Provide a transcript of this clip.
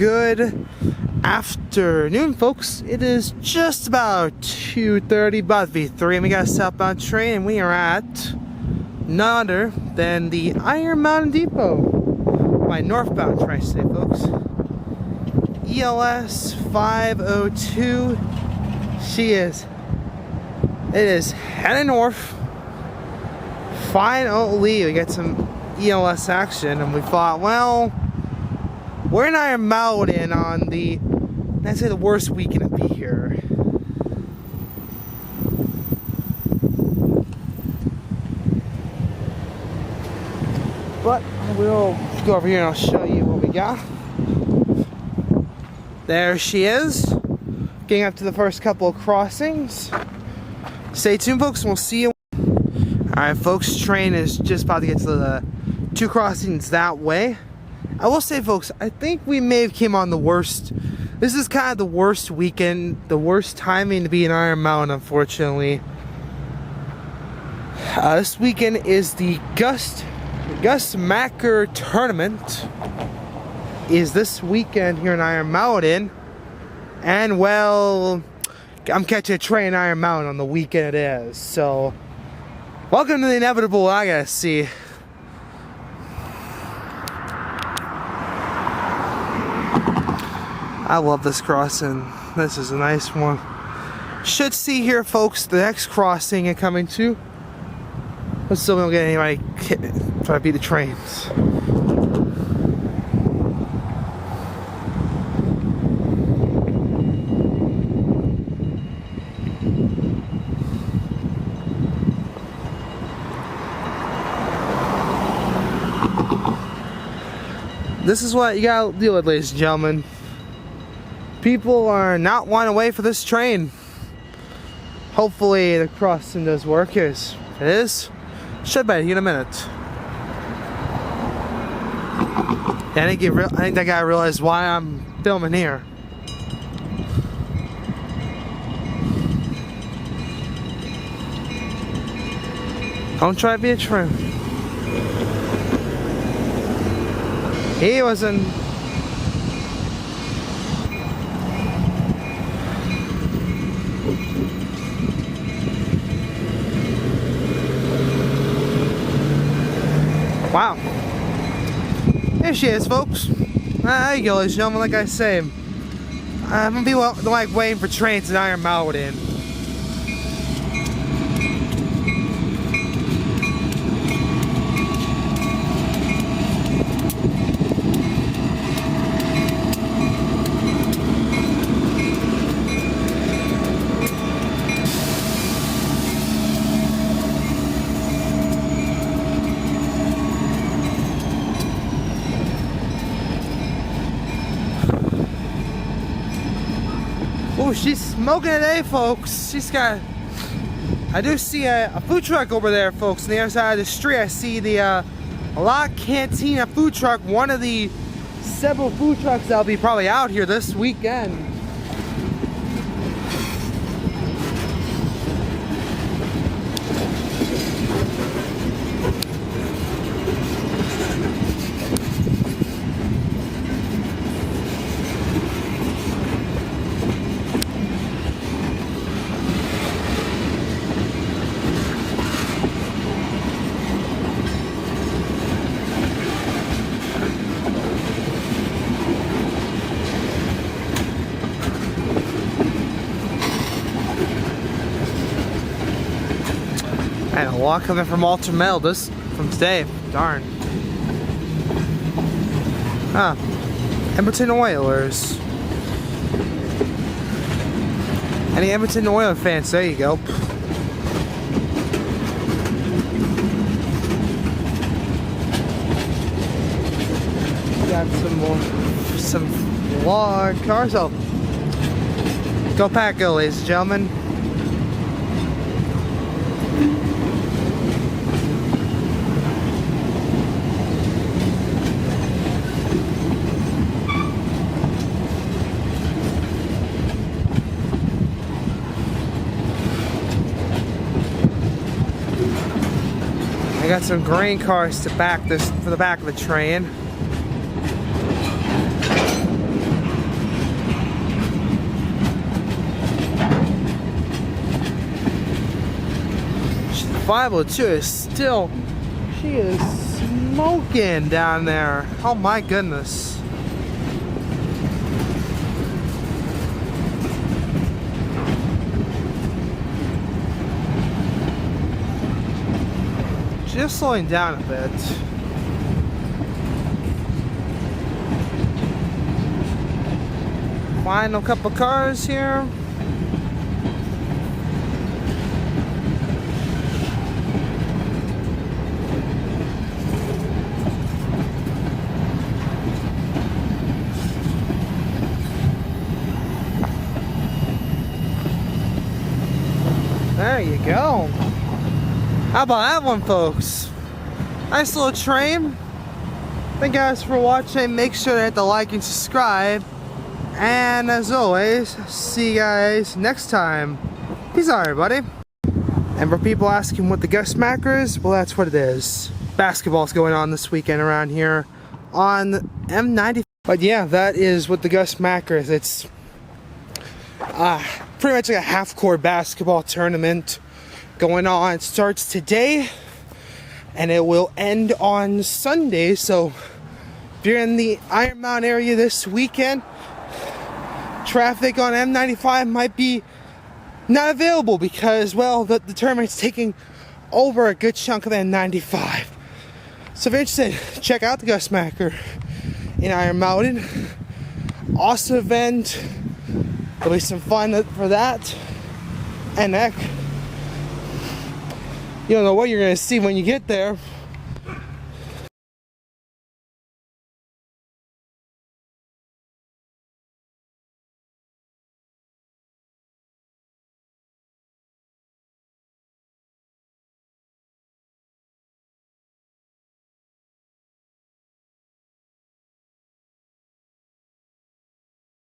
good afternoon, folks. It is just about 2:30, about to be 3, and we got a southbound train, and we are at none other than the Iron Mountain Depot. My northbound train today, folks. ELS 502. It is heading north. Finally, we get some ELS action, and we thought, well, we're in Iron Mountain on the, I'd say, the worst weekend to be here. But I will go over here and I'll show you what we got. There she is, getting up to the first couple of crossings. Stay tuned, folks, and we'll see you. Alright, folks, train is just about to get to the 2 crossings that way. I will say, folks, I think we may have came on the worst. This is kind of the worst weekend, the worst timing to be in Iron Mountain, unfortunately. This weekend is the Gus Macker Tournament. Is this weekend here in Iron Mountain. And, well, I'm catching a train in Iron Mountain on the weekend it is. So, welcome to the inevitable, I gotta see. I love this crossing. This is a nice one. Should see here, folks, the next crossing and coming to. But still don't get anybody try to beat the trains. This is what you gotta deal with, ladies and gentlemen. People are not wanting to wait for this train. Hopefully the crossing does work. Here's it is. Should be in a minute. I think that guy realized why I'm filming here. Don't try to be a train. He wasn't. Wow. There she is, folks. There you go, ladies and gentlemen. Like I say, people don't like waiting for trains in Iron Mountain. Oh, she's smoking today, folks. She's got. I do see a food truck over there, folks. On the other side of the street, I see the La Cantina food truck. One of the several food trucks that'll be probably out here this weekend. And a lot coming from Alter Mail from today. Darn. Ah, Edmonton Oilers. Any Edmonton Oilers fans? There you go. Got some long cars. Oh, go Pack, go, ladies and gentlemen. I got some grain cars to back this for the back of the train. 502 is still, she is smoking down there. Oh my goodness. Just slowing down a bit. Final couple cars here. There you go. How about that one, folks? Nice little train. Thank you guys for watching. Make sure to hit the like and subscribe. And as always, see you guys next time. Peace out, everybody. And for people asking what the Gus Macker is, well, that's what it is. Basketball's going on this weekend around here on M90. But yeah, that is what the Gus Macker is. It's pretty much like a half-court basketball tournament going on. It starts today and it will end on Sunday. So if you're in the Iron Mountain area this weekend, traffic on M95 might be not available because, well, the tournament's taking over a good chunk of M95. So if you're interested, check out the Gus Macker in Iron Mountain. Awesome event. There'll be some fun for that. And heck, you don't know what you're going to see when you get there.